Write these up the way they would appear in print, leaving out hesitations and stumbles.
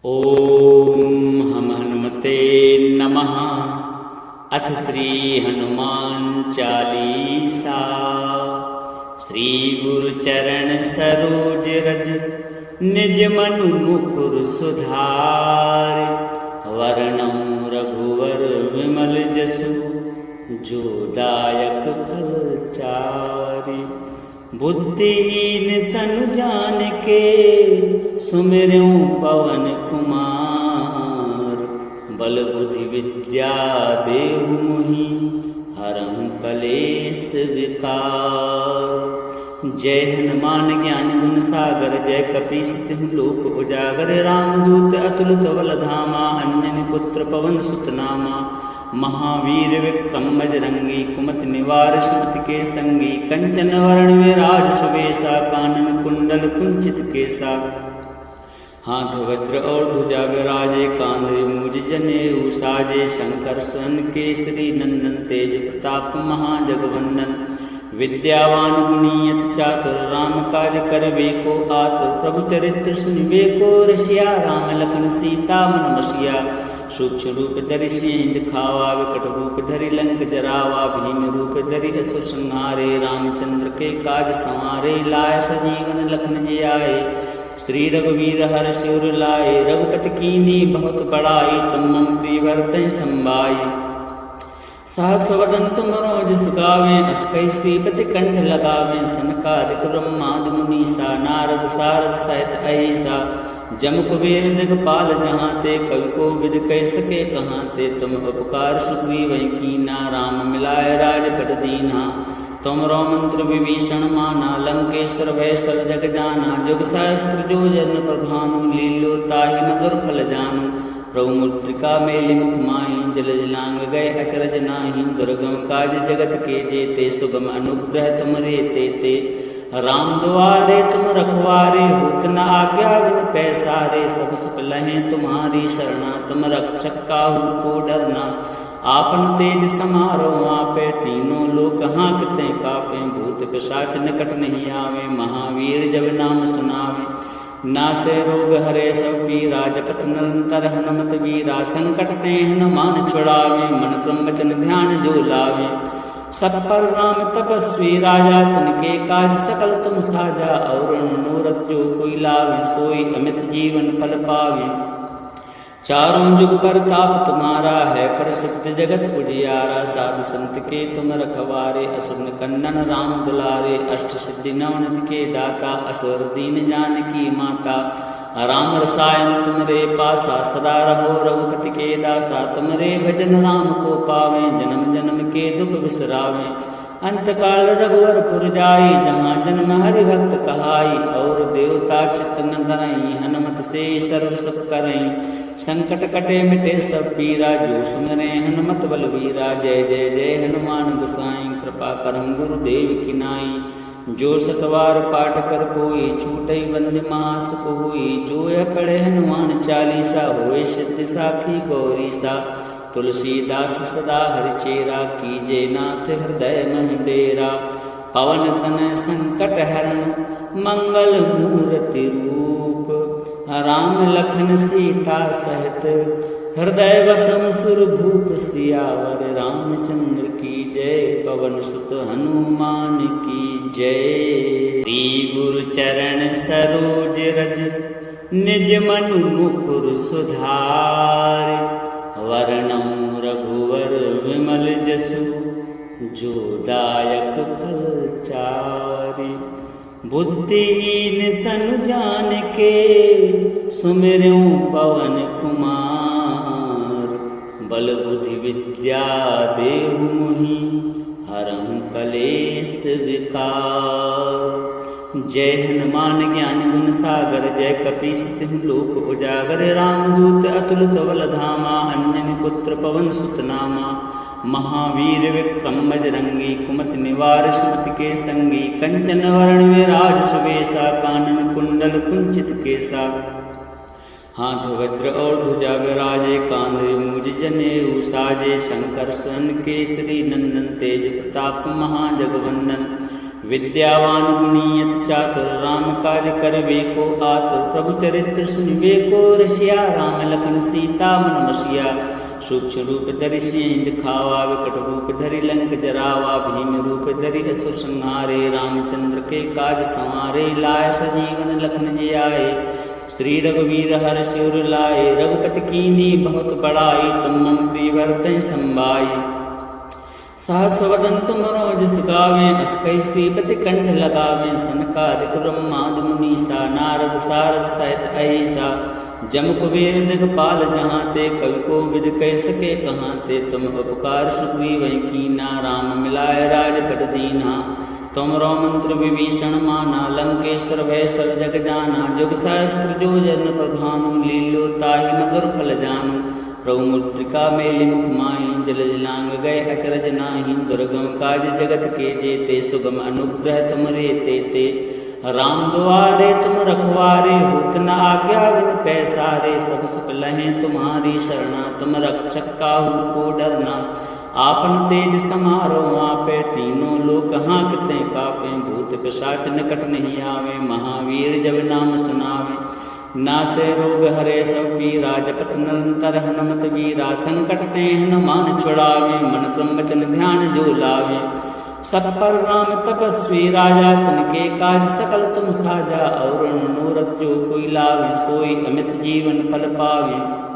ओम हम हनुमते नमः। अथ श्री हनुमान चालीसा। श्री गुरु चरण सरोज रज निज मनु मुकुर सुधार। वरणौ रघुवर विमल जसु जो दायक फल चारि। बुद्धिहीन तनु जानिके सुमिरऊं पवन कुमार। बल बुद्धि विद्या देहु मोहि हरहु कलेश विकार। जय हनुमान ज्ञान गुण सागर जय कपीस तिहु लोक उजागर। रामदूत अतुलित बल धामा अंजनी पुत्र पवन सुत नामा। महावीर विक्रम बजरंगी कुमति निवार सुमति के संगी। कंचन वरण विराज सुबेसा कानन कुंडल कुंचित केसा। हाथ वज्र और ध्वजा विराजे कांधे मूज जनेऊ साजे। शंकर स्वयं केसरी नंदन तेज प्रताप महाजगवंदन। विद्यावान गुणी अति चातुर राम कार्य करबे को आतुर। प्रभु चरित्र सुनबे को रसिया राम लखन सीता मन बसिया। सूक्ष्म रूप धरि सिंह दिखावा विकट रूप धरि लंक जरावा। भीम रूप धरि असुर संहारे रामचंद्र के काज संवारे। लाय सजीवन लखन जी आए श्री रघुवीर हर शिवर लाए। रघुपति कीन्ही बहुत बड़ाई तुम मम प्रिय भरतहि संभाई। सहस वदन तुम रोजस गावें अस कहि श्रीपति कंठ लगावें। सनकादिक ब्रह्मादि मुनीसा नारद सारद सहित अहिसा। जम कुबेर दिगपाल जहाँ ते कवि को विद कह सके कहाँ ते। तुम उपकार सुग्रीव कीना राम मिलाए राजपद दीना। तुमरो मंत्र विभीषण माना लंकेश्वर भय सब जग जाना। जुग सहस्त्र जो जन प्रभानु लीलो ताहि मधुर फल जानु। प्रभु मुद्रिका मेलि मुख माहि जल जलांग गए अचरज नाही। दुर्गम काज जगत के जेते सुगम अनुग्रह तुमरे तेते। राम दुआरे तुम रखवारे होत न आज्ञा बिन पैसारे। सब सुख लहें तुम्हारी शरणा तुम रक्षक काहू को डरना। आपन तेज समारो आपे तीनों लोक हाँकते कापे। भूत पिशाच निकट नहीं आवे महावीर जब नाम सुनावे। नासे रोग हरे सब पीरा जपत निरंतर हनुमत वीरा। संकट ते हनुमान छुड़ावे मन क्रम वचन ध्यान जो लावे। सब पर राम तपस्वी राजा तिनके काज सकल तुम साजा। और मनोरथ जो कोई लावे सोई अमित जीवन फल पावे। चारों जुग पर ताप तुम्हारा है प्रसिद्ध जगत उजियारा। साधु संत के तुम रखवारे असुर कंदन राम दुलारे। अष्ट सिद्धि नवनिधि के दाता असुर दीन जानकी माता। राम रसायन तुमरे पासा सदा रहो रघुपति के दासा। तुमरे भजन राम को पावे जन्म जन्म के दुख बिसरावे। अंतकाल रघुवर पुर जाई जहाँ जन्म हरि भक्त कहाई। और देवता चित्त न धरई हनुमत से सर्व सुख करई। संकट कटे मिटे सब पीरा जो सुमरे हनुमत बलवीरा। जय जय जय हनुमान गोसाई कृपा करहु गुरुदेव की नाई। जो सतवार पाठ कर कोई छूटई बंद मास कोई। जो यह पढ़े हनुमान चालीसा होए सिद्धि साखी गौरी सा। तुलसीदास सदा हरिचेरा कीजे नाथ हृदय मह डेरा। पवन तनय संकट हरण मंगल मूर्ति रूप। राम लखन सीता सहित हृदय वसम सुर भूप सियावर। रामचंद्र की जय पवन सुत हनुमान की जय। श्री गुरु चरण सरोज रज निज मनु मुकुर सुधार। वरणौ रघुवर विमल जसु जो दायक फल चारि। बुद्धिहीन तनु जानिके सुमिरऊं पवन कुमार। बल बुद्धि विद्या देहु मोहि हरहु कलेश विकार। जय हनुमान ज्ञान गुण सागर जय कपीस तिहु लोक उजागर। रामदूत अतुलित बल धामा अंजनी पुत्र पवन सुत नामा। महावीर विक्रम बजरंगी कुमति निवार सुमति के संगी। कंचन वरण विराज सुबेसा कानन कुंडल कुंचित केसा। हाथ वज्र और ध्वजा विराजे कांधे मूज जनेऊ साजे। शंकर स्वयं केसरी नंदन तेज प्रताप महाजगवंदन। विद्यावान गुणी अति चातुर, राम कार्य करबे को आतुर। प्रभु चरित्र सुनबे को रसिया, राम लखन सीता मन बसिया। सूक्ष्म रूप धरि सिंह दिखावा, विकट रूप धरि लंक जरावा। भीम रूप धरि असुर संहारे, रामचंद्र के काज संवारे। लाय सजीवन लखन जी आए, श्री रघुवीर हर्ष सिर लाए। रघुपति कीन्ही बहुत बड़ाई, तुम मम प्रिय भरतहि संभाई। सहस वदन तुम जस गावें, अस कहि श्रीपति कंठ लगावें। सनकादिक ब्रह्मादि मुनीसा, नारद सारद सहित अहिसा। जम कुबेर दिगपाल जहाँ ते, कवि को विद कह सके कहाँ ते। तुम उपकार सुग्रीव कीना, राम मिलाय राजपद दीना। तुमरो मंत्र विभीषण माना, लंकेश्वर भय सब जग जाना। जुग सहस्त्र जो जन पर भानु, लीलो ताहि मधुर फल जानू। प्रभु मुद्रिका मेलि मुख माहि, जल जलांग गए अचरज नाही। दुर्गम काज जगत के जेते, सुगम अनुग्रह तुमरे तेते। राम दुआरे तुम रखवारे, होत न आज्ञा बिन पैसारे। सब सुख लहें तुम्हारी शरणा, तुम रक्षक काहू को डरना। आपन तेज समारो आपे, तीनों लोक हाँकते कापे। भूत पिशाच निकट नहीं आवे, महावीर जब नाम सुनावे। नासे रोग हरे सब पीरा, जपत निरंतर हनुमत वीरा। संकट ते हनुमान छुड़ावे, मन क्रम वचन ध्यान जो लावे। सब पर राम तपस्वी राजा, तिनके काज सकल तुम साजा। और मनोरथ जो कोई लावे, सोई अमित जीवन फल पावे।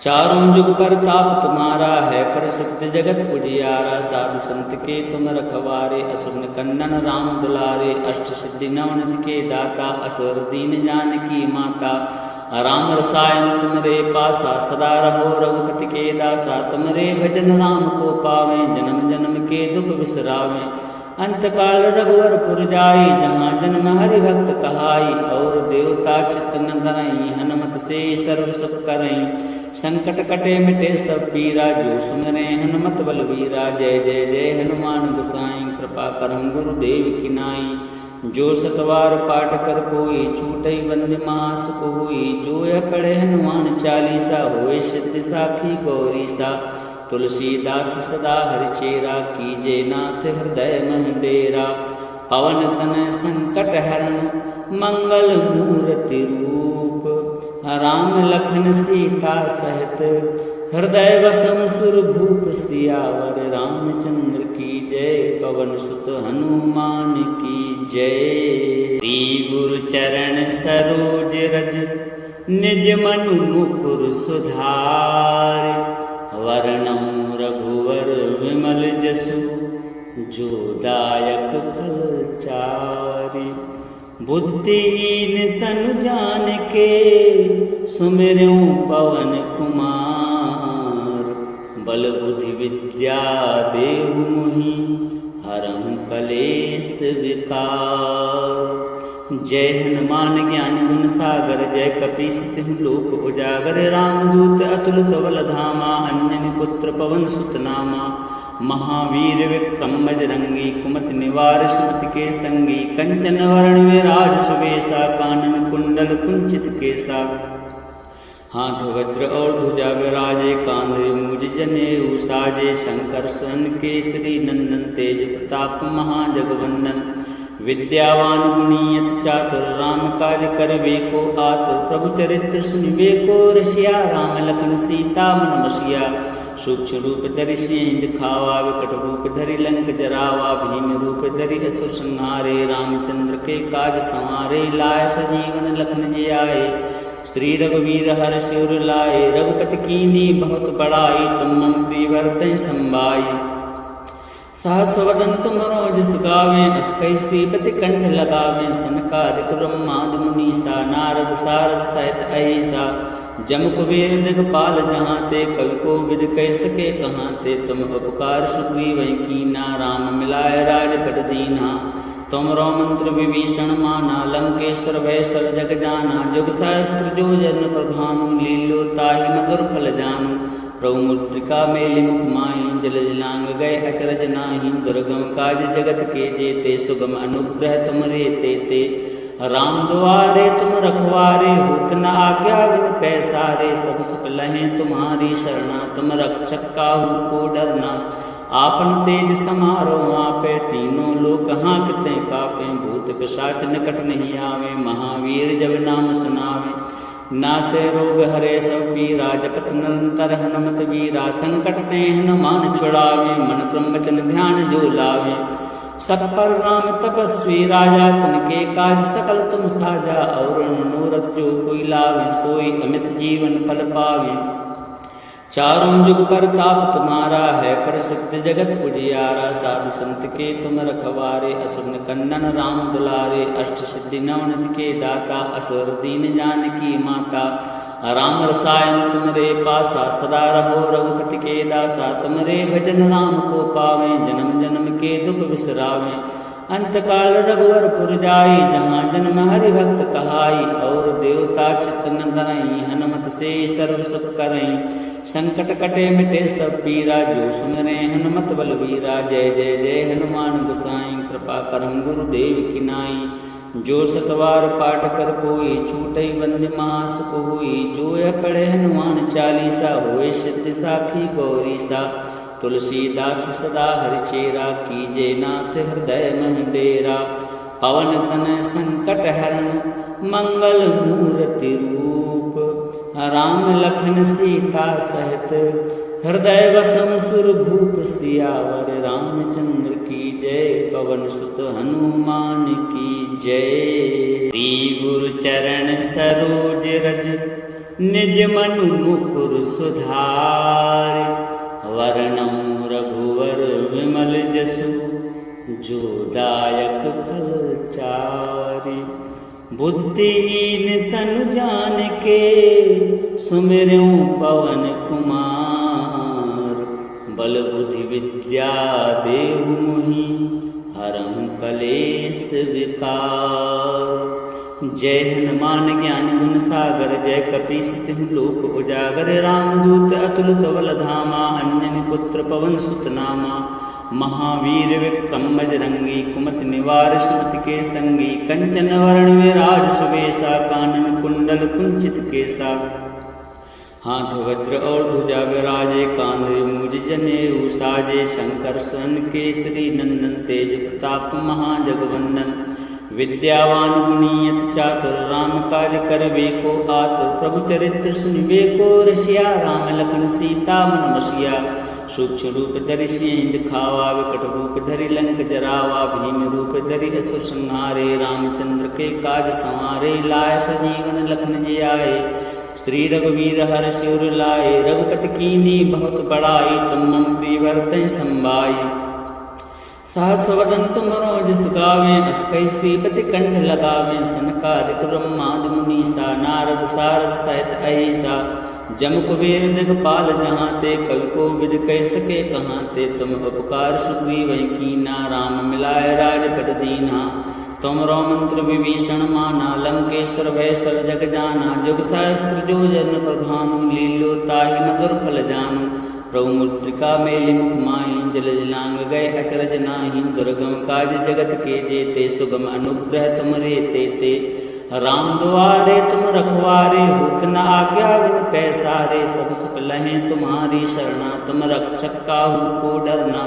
चारों जुग पर ताप तुम्हारा है, प्रसिद्ध जगत उजियारा। साधु संत के तुम रखवारे, असुर निकंदन राम दुलारे। अष्ट सिद्धि नवनिधि के दाता, असुर दीन जानकी माता। राम रसायन तुमरे पासा, सदा रहो रघुपति के दासा। तुमरे भजन राम को पावे, जन्म जन्म के दुख बिसरावे। अंतकाल रघुवर पुर जाई, जहाँ जन्म हरि भक्त कहाई। और देवता चित्त न धरई, हनुमत से सर्व सुख करई। संकट कटे मिटे सब पीरा, जो सुमरे हनुमत बलवीरा। जय जय जय हनुमान गोसाई, कृपा करहु गुरुदेव की नाई। जो सतवार पाठ कर कोई, छूटई बंदी महासुख होई। जो यह पढ़े हनुमान चालीसा, होए सिद्धि साखी गौरी सा। तुलसीदास सदा हरिचेरा, कीजे नाथ हृदय मह डेरा। पवन तनय संकट हरण, मंगल मूर्ति रूप। राम लखन सीता सहित, हृदय वसम सुर भूप। सियावर रामचंद्र की जय, पवन सुत हनुमान की जय। श्री गुरु चरण सरोज रज, निज मनु मुकुर सुधार। वर्णौ रघुवर विमल जसु, जो दायक फल चारि। बुद्धिहीन तनु जानिके, सुमिरऊं पवन कुमार। बल बुद्धि विद्या देहु मोहि, हरहु कलेश विकार। जय हनुमान ज्ञान गुण सागर, जय कपीस तिहु लोक उजागर। रामदूत अतुलित बल धामा, अंजनी पुत्र पवन सुत नामा। महावीर विक्रम बजरंगी, कुमति निवार सुमति के संगी। कंचन वरण विराज सुबेसा, कानन कुंडल कुंचित केसा। हाथ वज्र और ध्वजा विराजे, कांधे मूज जनेऊ साजे। शंकर स्वयं केसरी नंदन, तेज प्रताप महाजगवंदन। विद्यावान गुणी अति चातुर, राम कार्य करबे को आतुर। प्रभु चरित्र सुनबे को रसिया, राम लखन सीता मन बसिया। सूक्ष्म रूप धरि सिंह दिखावा, विकट रूप धरि लंक जरावा। भीम रूप धरि असुर संहारे, रामचंद्र के काज संवारे। लाय सजीवन लखन जी आए, श्री रघुवीर हर्ष सिर लाए। रघुपति कीन्ही बहुत बड़ाई, तुम मम प्रिय भरतहि संभाई। सहस वदन तुम जस गावें, अस कहि श्रीपति कंठ लगावें। सनकादिक ब्रह्मादि मुनीसा, नारद सारद सहित अहिसा। जम कुबेर दिगपाल जहाँ ते, कवि को विद कह सके कहाँ ते। तुम उपकार सुग्रीव कीना, राम मिलाय राजपद दीना। तुमरो मंत्र विभीषण माना, लंकेश्वर भय सब जग जाना। जुग सहस्त्र जो जन पर भानु, लीलो ताहि मधुर फल जानू। प्रभु मुद्रिका मेलि मुख माहि, जल जलांग गए अचरज नाही। दुर्गम काज जगत के जेते, सुगम अनुग्रह तुमरे तेते। राम दुआरे तुम रखवारे, होत न आज्ञा बिन पैसारे। सब सुख लहें तुम्हारी शरणा, तुम रक्षक काहू को डरना। आपन तेज समारो आपे, तीनों लोक हाँकते कापे, भूत पिशाच निकट नहीं आवे, महावीर जब नाम सुनावे, नासे रोग हरे सब पीरा, जपत निरंतर हनुमत वीरा, संकट ते हनुमान छुड़ावे, मन क्रम वचन ध्यान जो लावे, सब पर राम तपस्वी राजा, तिनके काज सकल तुम साजा, और मनोरथ जो कोई लावे, सोई अमित जीवन फल पावे, चारों जुग पर ताप तुम्हारा है, प्रसिद्ध जगत उजियारा, साधु संत के तुम रखवारे, असुर कंदन राम दुलारे, अष्ट सिद्धि नवनिधि के दाता, असुर दीन जानकी माता, राम रसायन तुमरे पासा, सदा रहो रघुपति के दासा, तुमरे भजन राम को पावे, जन्म जन्म के दुख बिसरावे, अंतकाल रघुवर पुर जाई, जहाँ जन्म हरि भक्त कहाई, और देवता चित्त न धरई, हनुमत से सर्व सुख करई, संकट कटे मिटे सब पीरा, जो सुमरे हनुमत बलवीरा, जय जय जय हनुमान गोसाई, कृपा करहु गुरुदेव की नाई, जो सतवार पाठ कर कोई, छूटई बंदी महासुख होई, जो यह पढ़े हनुमान चालीसा, होए सिद्धि साखी गौरी सा, तुलसीदास सदा हरिचेरा, कीजे नाथ हृदय मह डेरा, पवन तनय संकट हरण, मंगल मूर्ति रूप, राम लखन सीता सहित, हृदय वसम सुर भूप, सियावर रामचंद्र की जय, पवन सुत हनुमान की जय। श्री गुरु चरण सरोज रज, निज मनु मुकुर सुधार, वर्णौ रघुवर विमल जसु, जो दायक फल चारि, बुद्धिहीन तनु जानिके, सुमिरऊं पवन कुमार, बल बुद्धि विद्या देहु मोहि, हरहु कलेश विकार, जय हनुमान ज्ञान गुण सागर, जय कपीस तिहुँ लोक उजागर, रामदूत अतुलित बल धामा, अंजनी पुत्र पवन सुत नामा, महावीर विक्रम बजरंगी, कुमत निवार सुमति के संगी, कंचन वरण विराज सुबेसा, कानन कुंडल कुंचित केसा, हाथ वज्र और ध्वजा विराजे, कांधे मूज जनेऊ साजे, शंकर स्वर्ण केसरी नंदन, तेज प्रताप महाजगवंदन, विद्यावान गुणी अति चातुर, राम काज करबे को आतुर, प्रभु चरित्र सुनबे को रसिया, राम लखन सीता मन बसिया, सूक्ष्म रूप धरि सियहि दिखावा, विकट रूप धरि लंक जरावा, भीम रूप धरि असुर संहारे, रामचंद्र के काज संवारे, लाय सजीवन लखन जियाए, श्री रघुवीर हर्षि उर लाए, रघुपति कीन्ही बहुत बड़ाई, तुम मम प्रिय भरतहि संभाई, सहस वदन तुमरो जस गावें, अस कहि श्रीपति कंठ लगावें, सनकादिक ब्रह्मादि मुनीसा, नारद सारद सहित अहिसा, जम कुबेर दिगपाल जहाँ ते, कवि को विद कह सके कहाँ ते, तुम उपकार सुग्रीव कीना, राम मिलाय राजपद दीना, तुमरो मंत्र विभीषण माना, लंकेश्वर भय सब जग जाना, जुग सहस्त्र जो जन प्रभानु, लीलो ताहि मधुर फल जानू, प्रभु मुद्रिका मेलि मुख माहि, जल जलांग गए अचरज नाही, दुर्गम काज जगत के जेते, सुगम अनुग्रह तुमरे तेते, राम दुआरे तुम रखवारे, होत न आज्ञा बिन पैसारे, सब सुख लहें तुम्हारी शरणा, तुम रक्षक काहू को डरना,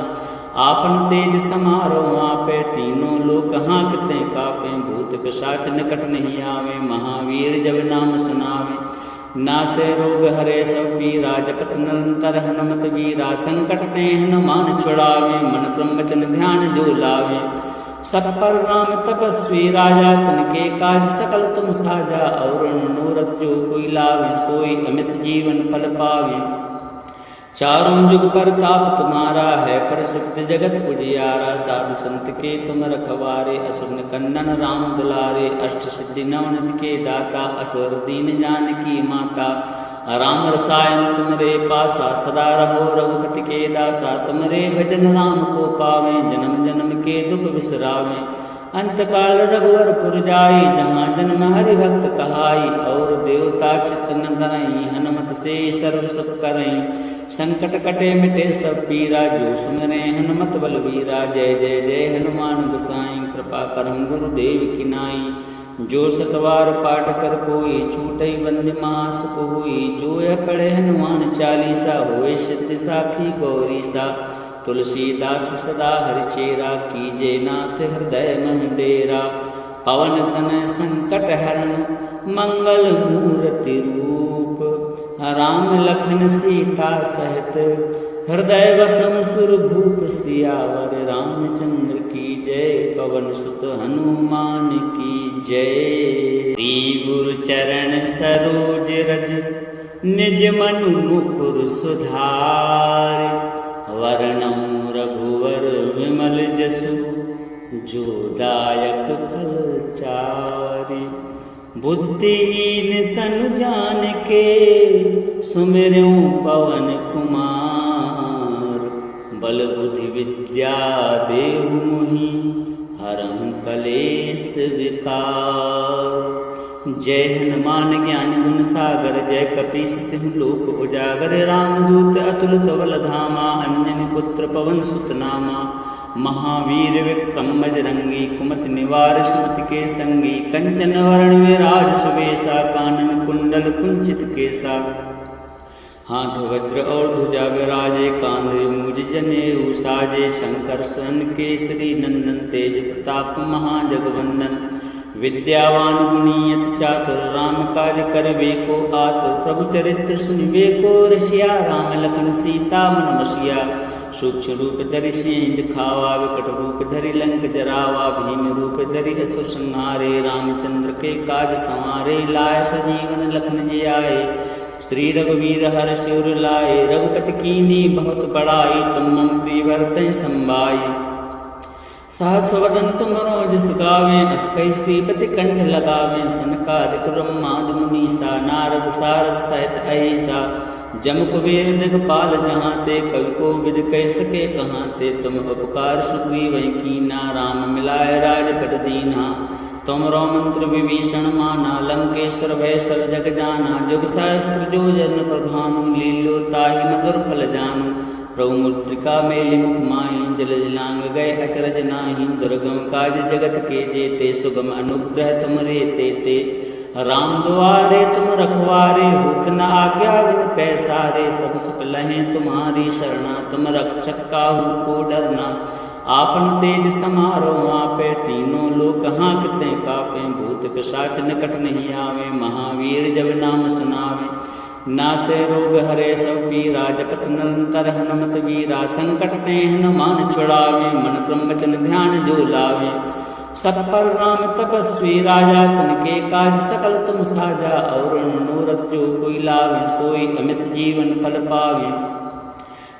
आपन तेज समारो आपे, तीनों लोक हाँकते कापे, भूत पिशाच निकट नहीं आवे, महावीर जब नाम सुनावे, नासे रोग हरे सब पीरा, जपत निरंतर हनुमत वीरा, संकट ते हनुमान छुड़ावे, मन क्रम वचन ध्यान जो लावे, सब पर राम तपस्वी राजा, तिनके काज सकल तुम साजा, और मनोरथ जो कोई लावे, सोई अमित जीवन फल पावे, चारों जुग पर ताप तुम्हारा है, प्रसिद्ध जगत उजियारा, साधु संत के तुम रखवारे, असुर कंदन राम दुलारे, अष्ट सिद्धि नवनिधि के दाता, असुर दीन जानकी माता, राम रसायन तुमरे पासा, सदा रहो रघुपति के दासा, तुमरे भजन राम को पावे, जन्म जन्म के दुख बिसरावे, अंतकाल रघुवर पुर जाई, जहाँ जन्म हरि भक्त कहाई, और देवता चित्त न धरई, हनुमत से सर्व सुख करई, संकट कटे मिटे सब पीरा, जो सुमरे हनुमत बलवीरा, जय जय जय हनुमान गोसाई, कृपा करहु गुरुदेव की नाई, जो सतवार पाठ कर कोई, छूटई बंदी महासुख होई, जो यह पढ़े हनुमान चालीसा, होए सिद्धि साखी गौरी सा, तुलसीदास सदा हरिचेरा, कीजे नाथ हृदय मह डेरा। पवन तन संकट हरण, मंगल मूर्ति रूप, राम लखन सीता सहित, हृदय वसम सुर भूप। सियावर रामचंद्र की जय, पवन सुत हनुमान की जय। श्री गुरु चरण सरोज रज, निज मनु मुकुर सुधार। वर्णौ रघुवर विमल जसु, जो दायक फल चारि। बुद्धिहीन तनु जानिके, सुमिरऊं पवन कुमार। बल बुद्धि विद्या देहु मोहि, हरहु कलेश विकार। जय हनुमान ज्ञान गुण सागर, जय कपीस तिहुँ लोक उजागर। रामदूत अतुलित बल धामा, अंजनी पुत्र पवन सुत नामा। महावीर विक्रम बजरंगी, कुमति निवार सुमति के संगी। कंचन वरण विराज सुबेसा, कानन कुंडल कुंचित केसा। हाथ वज्र और ध्वजा विराजे, कांधे मूज जनेऊ साजे। शंकर स्वर्ण केसरी नंदन, तेज प्रताप महाजगवंदन। विद्यावान गुणी अति चातुर, राम काज करबे को आतुर। प्रभु चरित्र सुनबे को रसिया, राम लखन सीता मन बसिया। सूक्ष्म रूप धरि सिंह दिखावा, विकट रूप धरि लंक जरावा। भीम रूप धरि असुर संहारे, रामचंद्र के काज संवारे। लाय सजीवन लखन जी आए, श्री रघुवीर हर्ष उर लाए। रघुपति कीन्ही बहुत बड़ाई, तुम मम प्रिय भरतहि संभाई। सहस वदन तुमरो जस गावें, अस कई श्रीपति कंठ लगावें। सनकादिक ब्रह्मादि मुनीसा, नारद सारद सहित अहिसा। जम कुबेर दिगपाल जहाँते, कवि को विद कह सके कहाँते। तुम उपकार सुग्रीवहि कीना, राम मिलाय राजपद दीन्हा। तुमरो मंत्र विभीषण माना, लंकेश्वर भय सब जग जाना। जुग सहस्त्र जो जन प्रभानु, लील्यो ताहि मधुर फल जानु। प्रभु मुद्रिका मेलि मुख माहि, जल जलांग गए अचरज नाही। दुर्गम काज जगत के जेते, सुगम अनुग्रह तुमरे तेते। राम दुआरे तुम रखवारे, होत न आज्ञा बिन पैसारे। सब सुख लहें तुम्हारी शरणा, तुम रक्षक काहू को डरना। आपन तेज समारो आपे, तीनों लोक हाँकते कापे। भूत पिशाच निकट नहीं आवे, महावीर जब नाम सुनावे। नासे रोग हरे सब पीरा, जपत निरंतर हनुमत वीरा। संकट ते हनुमान छुड़ावे, मन क्रम वचन ध्यान जो लावे। सब पर राम तपस्वी राजा, तिनके काज सकल तुम साजा। और मनोरथ जो कोई लावे, सोई अमित जीवन फल पावे।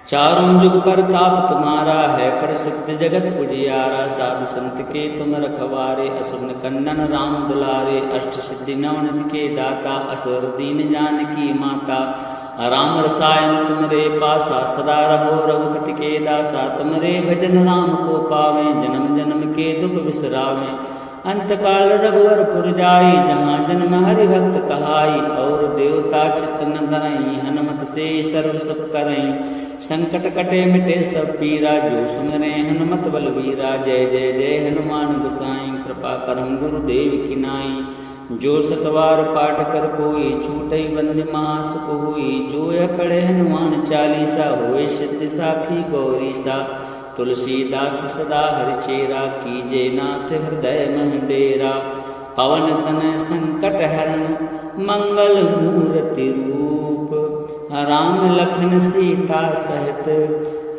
चारों जुग परताप तुम्हारा है, प्रसिद्ध जगत उजियारा। साधु संत के तुम रखवारे, असुर कंदन राम दुलारे। अष्ट सिद्धि नवनिधि के दाता, असुर दीन जानकी माता। राम रसायन तुमरे पासा, सदा रहो रघुपति के दासा। तुमरे भजन राम को पावे, जन्म जन्म के दुख बिसरावे। अंतकाल रघुवर पुर जाई, जहाँ जन्म हरि भक्त कहाई। और देवता चित्त न धरई, हनुमत से सर्व सुख करई। संकट कटे मिटे सब पीरा, जो सुमिरै हनुमत बलवीरा। जय जय जय हनुमान गोसाई, कृपा करहु गुरुदेव की नाई। जो सतवार पाठ कर कोई, छूटई बंदी महासुख होई। जो यह पढ़े हनुमान चालीसा, होए सिद्धि साखी गौरीसा। तुलसीदास सदा हरिचेरा, कीजे नाथ हृदय मह डेरा। पवन तनय संकट हरण, मंगल मूर्ति रूप। राम लखन सीता सहित,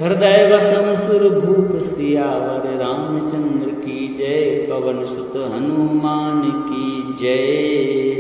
हृदय वसम सुर भूप। सियावर रामचंद्र की जय, पवन सुत हनुमान की जय।